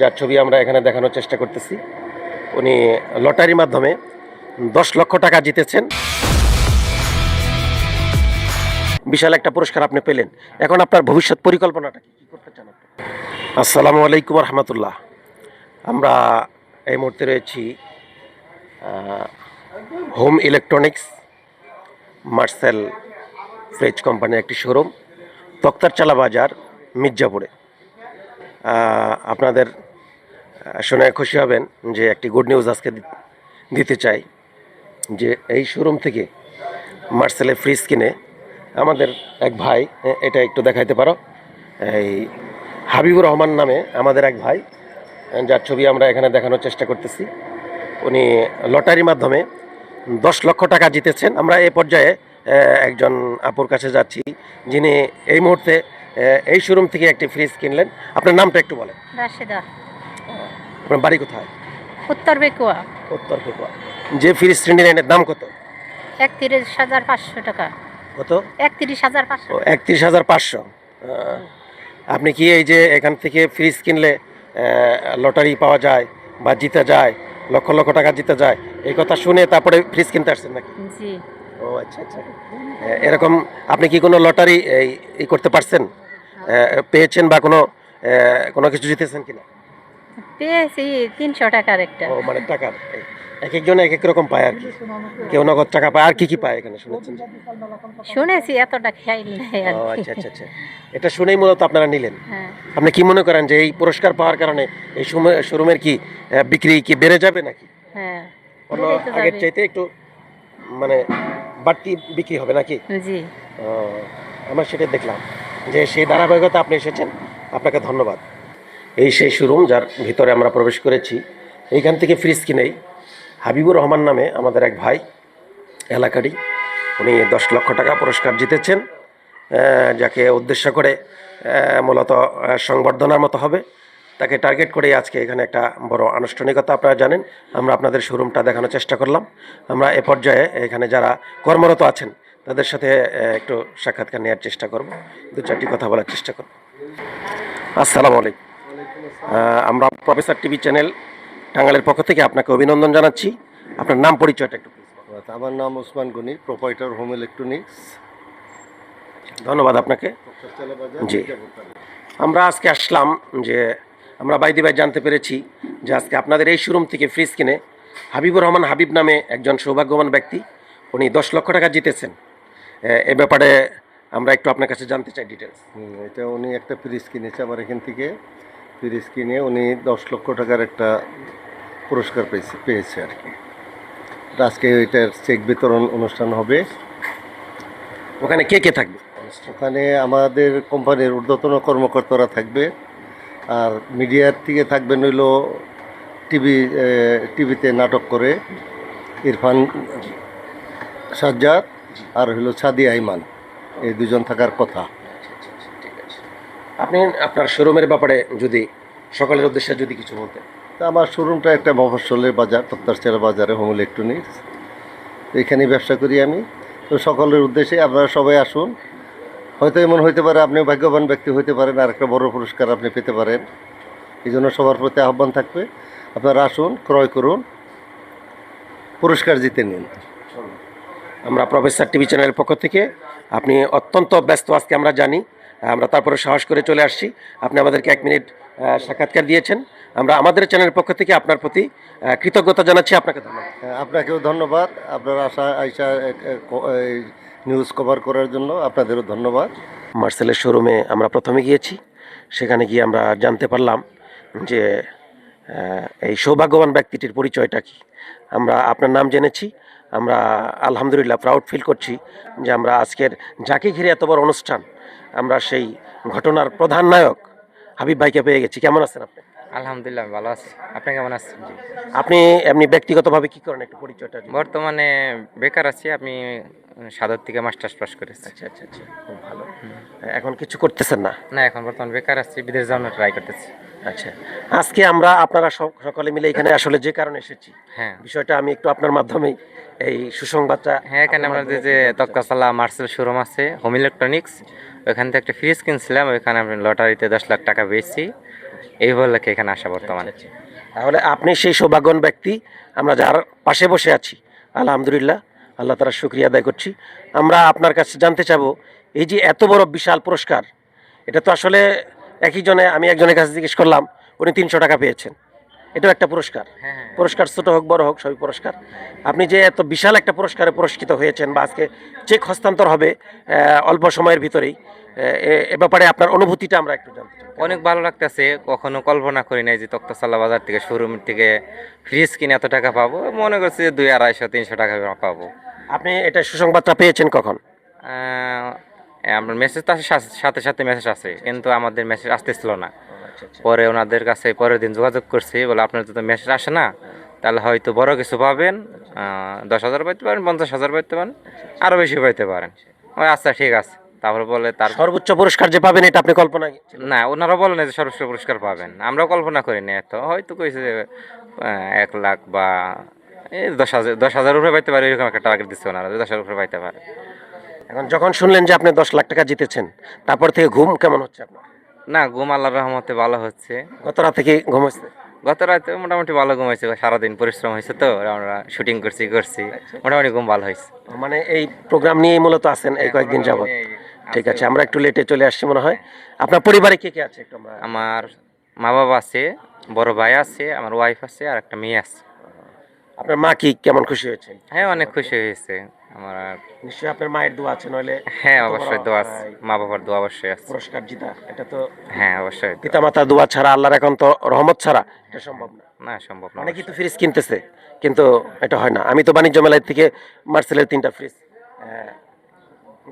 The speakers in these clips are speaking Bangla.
যার ছবি আমরা এখানে দেখানোর চেষ্টা করতেছি। উনি লটারির মাধ্যমে 10 লক্ষ টাকা জিতেছেন। বিশাল একটা পুরস্কার আপনি পেলেন। এখন আপনার ভবিষ্যৎ পরিকল্পনাটা কি করতে চান আপনি? আসসালামু আলাইকুম রহমতুল্লাহ। আমরা এই মুহূর্তে রয়েছি হোম ইলেকট্রনিক্স মার্সেল ফ্রিজ কোম্পানির একটি শোরুম, তক্তারচালা বাজার, মির্জাপুরে। আপনাদের শুনে খুশি হবেন যে একটি গুড নিউজ আজকে দিতে চাই যে এই শোরুম থেকে মার্সেলের ফ্রিজ কিনে আমাদের এক ভাই, এটা একটু দেখাইতে পারো, এই হাবিবুর রহমান নামে আমাদের এক ভাই, যার ছবি আমরা এখানে দেখানোর চেষ্টা করতেছি। উনি লটারির মাধ্যমে 10 লক্ষ টাকা জিতেছেন। আমরা এই পর্যায়ে একজন আপুর কাছে যাচ্ছি যিনি এই মুহূর্তে এই শোরুম থেকে একটি ফ্রিজ কিনলেন। আপনার নামটা একটু বলেন। রাশেদা। আপনার বাড়ি কোথায়? উত্তর বেকুয়া। উত্তর পেকুয়া। যে ফ্রিজ কিনলেন এর দাম কত? 31,500 টাকা। কত? 31,500। 31,500। আপনি কি এই যে এখান থেকে ফ্রিজ কিনলে লটারি পাওয়া যায় বা জিতে যায়, লক্ষ লক্ষ টাকা জিতে যায়, এই কথা শুনে তারপরে ফ্রিজ কিনতে আসছেন নাকি? জি। ও আচ্ছা আচ্ছা। এরকম আপনি কি কোনো লটারি এই করতে পারছেন, পেয়েছেন বা কোনো কিছু জিতেছেন কিনা? পেয়েছি 300 টাকার একটা। ও মানে টাকার এক একজন এক এক রকম পায় আর কি। কেউ নগদ টাকা পায়, আর কি কি পায় এখানে শুনেছেন? শুনেছি, এতটা খেয়াল নাই আর ও কি। আচ্ছা আচ্ছা আচ্ছা। এটা শুনেই মূলত আপনারা নিলেন। হ্যাঁ। আপনি কি মনে করেন যে এই পুরস্কার পাওয়ার কারণে এই শোরুমের কি বিক্রি কি বেড়ে যাবে নাকি? হ্যাঁ। অন্য বেড়েই তো আগের যাবে। চাইতে একটু মানে বাড়তি বিক্রি হবে নাকি? জি। ও, আমরা সেটাই দেখলাম যে সেই ধারাবাহিকতা আপনি এসেছেন, আপনাকে ধন্যবাদ। এই সেই শোরুম যার ভিতরে আমরা প্রবেশ করেছি। এইখান থেকে ফ্রিজ কিনেই হাবিবুর রহমান নামে আমাদের এক ভাই এলাকারই, উনি 10 লক্ষ টাকা পুরস্কার জিতেছেন, যাকে উদ্দেশ্য করে মূলত সংবর্ধনার মতো হবে। তাকে টার্গেট করেই আজকে এখানে একটা বড় আনুষ্ঠানিকতা, আপনারা জানেন। আমরা আপনাদের শোরুমটা দেখানোর চেষ্টা করলাম। আমরা এ পর্যায়ে এখানে যারা কর্মরত আছেন তাদের সাথে একটু সাক্ষাৎকার নেওয়ার চেষ্টা করব, দু চারটি কথা বলার চেষ্টা করব। আসসালামু আলাইকুম। আমরা প্রফেসর টিভি চ্যানেল টাঙ্গাইলের পক্ষ থেকে আপনাকে অভিনন্দন জানাচ্ছি। আপনার নাম পরিচয়টা একটু প্লিজ। আমার নাম Osman Gani, proprietor home electronics. ধন্যবাদ আপনাকে। জি, আমরা আজকে আসলাম যে আমরা বাইদি ভাই জানতে পেরেছি যে আজকে আপনাদের এই শোরুম থেকে ফ্রিজ কিনে হাবিবুর রহমান হাবিব নামে একজন সৌভাগ্যবান ব্যক্তি, উনি 10 লক্ষ টাকা জিতেছেন। এ ব্যাপারে আমরা একটু আপনার কাছে জানতে চাই ডিটেলস। এটা উনি একটা ফ্রিজ কিনেছে আমার এখান থেকে। ফ্রিজ কিনে উনি 10 লক্ষ টাকার একটা পুরস্কার পেয়েছে আর কি। আজকে ওইটার চেক বিতরণ অনুষ্ঠান হবে। ওখানে কে কে থাকবে? ওখানে আমাদের কোম্পানির ঊর্ধ্বতন কর্মকর্তারা থাকবে, আর মিডিয়ার থেকে থাকবেন হইল টিভিতে নাটক করে ইরফান সাজ্জাদ আর হইল সাদিয়া ইমান, এই দুজন থাকার কথা। আপনি আপনার শোরুমের ব্যাপারে যদি সকলের উদ্দেশ্যে যদি কিছু বলতেন। তা আমার শোরুমটা একটা মফস্বলের বাজার, তক্তারচালা বাজারে, হোম ইলেকট্রনিক্স। এখানেই ব্যবসা করি আমি। তো সকলের উদ্দেশ্যে আপনারা সবাই আসুন। হয়তো এমন হইতে পারে আপনি ভাগ্যবান ব্যক্তি হইতে পারেন, আর একটা বড় পুরস্কার আপনি পেতে পারেন। এই জন্য সবার প্রতি আহ্বান থাকবে, আপনারা আসুন, ক্রয় করুন, পুরস্কার জিতে নিন। আমরা প্রফেসর টিভি চ্যানেলের পক্ষ থেকে, আপনি অত্যন্ত ব্যস্ত আজকে আমরা জানি, আমরা তারপরে সাহস করে চলে আসছি। আপনি আমাদেরকে 1 মিনিট সাক্ষাৎকার দিয়েছেন। আমরা আমাদের চ্যানেলের পক্ষ থেকে আপনার প্রতি কৃতজ্ঞতা জানাচ্ছি। আপনাকে ধন্যবাদ। আপনাকেও ধন্যবাদ, আপনার আইসা নিউজ কভার করার জন্য আপনাদেরও ধন্যবাদ। মার্সেলের শোরুমে আমরা প্রথমে গিয়েছি, সেখানে গিয়ে আমরা জানতে পারলাম যে এই সৌভাগ্যবান ব্যক্তিটির পরিচয়টা কি। আমরা আপনার নাম জেনেছি। আমরা আলহামদুলিল্লাহ প্রাউড ফিল করছি যে আমরা আজকের যাকে ঘিরে এত বড় অনুষ্ঠান, আমরা সেই ঘটনার প্রধান নায়ক হাবিব ভাইকে পেয়ে গেছি। কেমন আছেন আপনি? আলহামদুলিল্লাহ ভালো আছি। আপনি কেমন আছেন? আপনি এমনি ব্যক্তিগতভাবে কি করেন, একটু পরিচয়টা দিন। বর্তমানে বেকার আছি। আমি সাদর থেকে মাস্টার্স পাস করেছি। আচ্ছা আচ্ছা আচ্ছা, খুব ভালো। এখন কিছু করতেছেন না? না, এখন বর্তমান বেকার আছি, বিদেশ যাওয়ার ট্রাই করতেছি। আচ্ছা, আজকে আমরা আপনারা সকলে মিলে এখানে আসলে যে কারণে এসেছি, হ্যাঁ বিষয়টা আমি একটু আপনার মাধ্যমেই এই সুসংবাদটা। হ্যাঁ, এখানে আমাদের যে তক্তারচালা মার্সেল শোরুম আছে, হোম ইলেকট্রনিক্স, ওইখান থেকে একটা ফ্রিজ কিনছিলাম। ওইখানে আমি লটারিতে 10 লাখ টাকা পেয়েছি। এই বলে কি এখানে আসা বর্তমানে। তাহলে আপনি সেই সৌভাগ্যবান ব্যক্তি, আমরা যার পাশে বসে আছি আলহামদুলিল্লাহ, আল্লাহ তাআলার শুকরিয়া আদায় করছি। আমরা আপনার কাছে জানতে চাবো, এই যে এত বড় বিশাল পুরস্কার, এটা তো আসলে একই জনে, আমি একজনের কাছে জিজ্ঞেস করলাম, উনি 300 টাকা পেয়েছেন। এটাও একটা পুরস্কার। পুরস্কার ছোট হোক বড় হোক সবই পুরস্কার। আপনি যে এত বিশাল একটা পুরস্কারে পুরস্কৃত হয়েছেন বা আজকে চেক হস্তান্তর হবে অল্প সময়ের ভিতরেই, এ ব্যাপারে আপনার অনুভূতিটা আমরা একটু জানতে চাই। অনেক ভালো লাগতেছে, কখনো কল্পনা করি নাই যে তক্তাশালা বাজার থেকে শোরুম থেকে ফ্রিজ কিনে এত টাকা পাবো। মনে করছি যে 200, 250, 300 টাকা পাবো। আপনি এটা সুসংবাদটা পেয়েছেন কখন? আপনার মেসেজ তো আসে, সাথে সাথে মেসেজ আসে, কিন্তু আমাদের মেসেজ আসতেছিল না। পরে ওনাদের কাছে পরের দিন যোগাযোগ করছি, বলে আপনার যদি মেসেজ আসে না তাহলে হয়তো বড় কিছু পাবেন, 10,000 পাইতে পারেন, 50,000 পাইতে পারেন, আরও বেশি পাইতে পারেন। ওই আচ্ছা ঠিক আছে। তারপরে বলে তার সর্বোচ্চ পুরস্কার যে পাবেন এটা আপনি কল্পনা? না, ওনারা বলে না যে সর্বোচ্চ পুরস্কার পাবেন, আমরাও কল্পনা করি না এত। হয়তো কইছে যে 1 লাখ বা 10,000 উপরে পাইতে পারে, এরকম একটা টার্গেট দিচ্ছে ওনারা, 10,000 উপরে পাইতে পারে। এখন যখন শুনলেন যে আপনি 10 লাখ টাকা জিতেছেন, তারপর থেকে ঘুম কেমন হচ্ছে আপনার? না, ঘুম আল্লাহর রহমতে ভালো হচ্ছে। গত রাত থেকে ঘুম হচ্ছে? গত রাতে মোটামুটি ভালো ঘুম হয়েছে, সারাদিন পরিশ্রম হয়েছে তো, আমরা শুটিং করছি, মোটামুটি ঘুম ভালো হয়েছে। মানে এই প্রোগ্রাম নিয়েই মূলত আছেন এই কয়েকদিন যাবত? ঠিক আছে, আমরা একটু লেটে চলে আসছি মনে হয়। আপনার পরিবারে কে কে আছে একটু আমরা? আমার মা বাবা আছে, বড় ভাই আছে, আমার ওয়াইফ আছে, আর একটা মেয়ে আছে। আপনার মা কি কেমন খুশি হয়েছেন? হ্যাঁ, অনেক খুশি হয়েছে আমার। নিশ্চয়ই আপনার মায়ের দোয়া আছে, নইলে হ্যাঁ, অবশ্যই দোয়া আছে, মা বাবার দোয়া অবশ্যই আছে। পুরস্কার জিতা এটা তো হ্যাঁ, অবশ্যই। পিতামাতার দোয়া ছাড়া, আল্লাহর একান্ত রহমত ছাড়া এটা সম্ভব না। না, সম্ভব না। অনেকেই তো ফ্রিজ কিনতেছে, কিন্তু এটা হয় না। আমি তো বাণিজ্য মেলায় থেকে মার্সেলের 3টা ফ্রিজ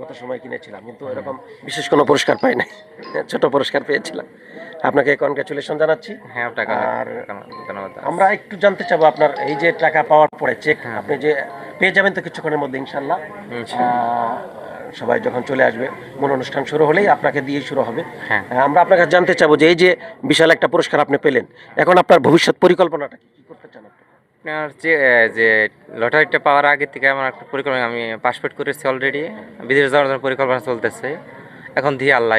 গত সময় কিনেছিলাম, কিন্তু এরকম বিশেষ কোনো পুরস্কার পাই নাই, ছোট পুরস্কার পেয়েছিলাম। আপনাকে কনগ্রাচুলেশন জানাচ্ছি। হ্যাঁ, আপনাকে আর ধন্যবাদ। আমরা একটু জানতে চাবো, আপনার এই যে টাকা পাওয়ার পরে চেক আপনি যে পেয়ে যাবেন তো কিছুক্ষণের মধ্যে ইনশাল্লাহ। সবাই যখন চলে আসবে, মূল অনুষ্ঠান শুরু হলেই আপনাকে দিয়ে শুরু হবে। হ্যাঁ। আমরা আপনার কাছে জানতে চাবো যে এই যে বিশাল একটা পুরস্কার আপনি পেলেন, এখন আপনার ভবিষ্যৎ পরিকল্পনাটা কি, কি করতে চান আপনি? আপনার যে লটারিটা পাওয়ার আগে থেকে আমার একটা পরিকল্পনা, আমি পাসপোর্ট করেছি অলরেডি, বিদেশ যাওয়ার জন্য পরিকল্পনা চলতেছে। এখন দিয়ে আল্লাহ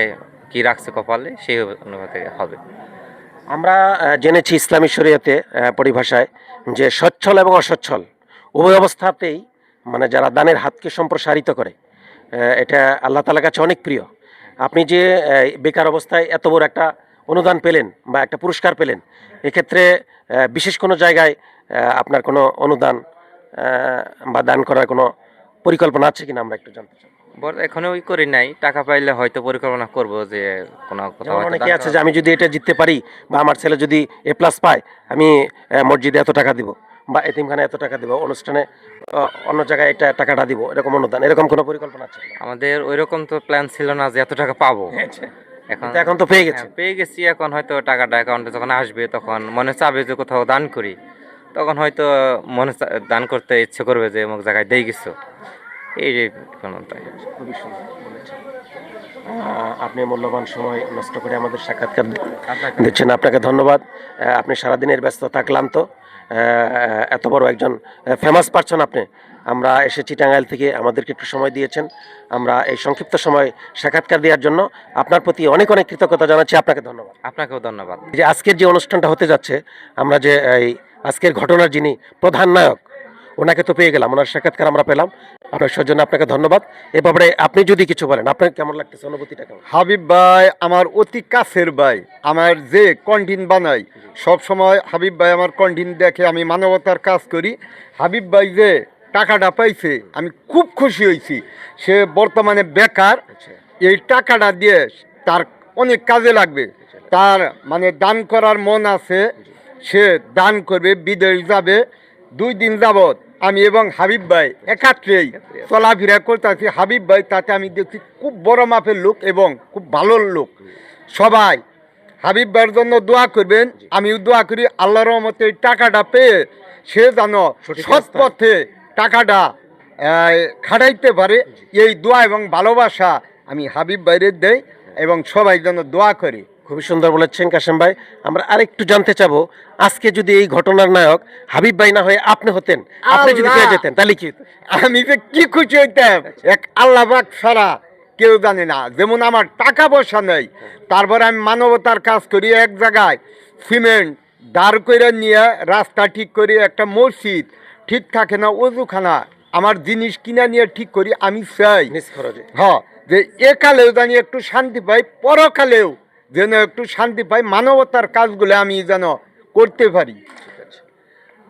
কি রাখছে কপালে, সেই অনুপাতে হবে। আমরা জেনেছি ইসলামী শরীয়তে পরিভাষায় যে সচ্ছল এবং অসচ্ছল উভয় অবস্থাতেই, মানে যারা দানের হাতকে সম্প্রসারিত করে, এটা আল্লাহ তাআলার কাছে অনেক প্রিয়। আপনি যে বেকার অবস্থায় এত বড় একটা অনুদান পেলেন বা একটা পুরস্কার পেলেন, এক্ষেত্রে বিশেষ কোনো জায়গায় আপনার কোনো অনুদান বা দান করার কোনো পরিকল্পনা আছে কিনা আমরা একটু জানতে চাই। এখনো ওই করি নাই, টাকা পাইলে হয়তো পরিকল্পনা করব যে কোনো কোথাও যেমন হয়তো অনেকে দান আছে যে আমি যদি এটা জিততে পারি বা আমার ছেলে যদি A+ পায়, আমি মসজিদে এত টাকা দিব বা এতিমখানে এত টাকা দিব, অনুষ্ঠানে অন্য জায়গায় এটা টাকাটা দিব, এরকম অনুদান, এরকম কোনো পরিকল্পনা আছে কিনা? আমাদের ওইরকম তো প্ল্যান ছিল না যে এত টাকা পাবো। এখন তো পেয়ে গেছে। পেয়ে গেছি। এখন হয়তো টাকাটা অ্যাকাউন্টে যখন আসবে, তখন মনে চাবে যে কোথাও দান করি, তখন হয়তো দান করতে ইচ্ছে করবে যে অমুক জায়গায় দেই কিছু। এই যে খুবই সুন্দর বলেছেন। আপনি মূল্যবান সময় নষ্ট করে আমাদের সাক্ষাৎকার দিচ্ছেন, আপনাকে ধন্যবাদ। আপনি সারাদিনের ব্যস্ততা ক্লান্ত, এত বড় একজন ফেমাস পারসন আপনি। আমরা এসেছি টাঙ্গাইল থেকে, আমাদেরকে একটু সময় দিয়েছেন। আমরা এই সংক্ষিপ্ত সময় সাক্ষাৎকার দেওয়ার জন্য আপনার প্রতি অনেক অনেক কৃতজ্ঞতা জানাচ্ছি। আপনাকে ধন্যবাদ। আপনাকেও ধন্যবাদ। যে আজকের যে অনুষ্ঠানটা হতে যাচ্ছে, আমরা যে এই আজকের ঘটনার যিনি প্রধান নায়ক, ওনাকে তো পেয়ে গেলাম, ওনার সাক্ষাৎকার আমরা পেলাম। আপনার সৌজন্য আপনাকে ধন্যবাদ। এ ব্যাপারে আপনি যদি কিছু বলেন, আপনার কেমন লাগতেছে, অনুভূতিটা কেমন? হাবিব ভাই আমার অতি কাছের ভাই, আমার যে কন্টিন বানাই সব সময় হাবিব ভাই আমার কন্টিন দেখে, আমি মানবতার কাজ করি। হাবিব ভাই যে টাকাটা পাইছে আমি খুব খুশি হয়েছি। সে বর্তমানে বেকার, এই টাকাটা দিয়ে তার অনেক কাজে লাগবে। তার মানে দান করার মন আছে, সে দান করবে, বিদেশ যাবে। 2 দিন যাবৎ আমি এবং হাবিব ভাই একাত্রেই চলাফেরা করতেছি। হাবিব ভাই তাতে আমি দেখছি খুব বড় মাপের লোক এবং খুব ভালো লোক। সবাই হাবিব ভাইয়ের জন্য দোয়া করবেন, আমিও দোয়া করি আল্লাহর রহমতে এই টাকাটা পেয়ে সে যেন সৎ পথে টাকাটা খাটাইতে পারে, এই দোয়া এবং ভালোবাসা আমি হাবিব ভাইয়ের দেই এবং সবাই যেন দোয়া করে। খুবই সুন্দর বলেছেন কাশেম ভাই। আমরা আরেকটু জানতে চাবো, আজকে যদি এই ঘটনার নায়ক হাবিব ভাই না হয়ে আপনি হতেন, আপনি যদি পেয়ে যেতেন, তাহলে কি হতো? আমি যে কি খুশি হইতাম, এক আল্লাহ পাক ছাড়া কেউ জানে না। যেমন আমার টাকা পয়সা নেই, তারপরে আমি মানবতার কাজ করি। এক জায়গায় সিমেন্ট দাঁড় করে নিয়ে রাস্তা ঠিক করি, একটা মসজিদ ঠিক থাকে না, অজুখানা আমার জিনিস কিনা নিয়ে ঠিক করি। আমি চাই নিজ খরচে। হ্যাঁ যে একালেও জানি একটু শান্তি পাই, পরকালেও যেন একটু শান্তি পাই, মানবতার কাজগুলো আমি যেন করতে পারি।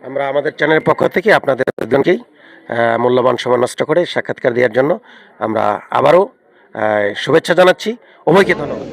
আমরা আমাদের চ্যানেলের পক্ষ থেকে আপনাদের দুজনকেই মূল্যবান সময় নষ্ট করে সাক্ষাৎকার দেওয়ার জন্য আমরা আবারও শুভেচ্ছা জানাচ্ছি। উভয়কে ধন্যবাদ।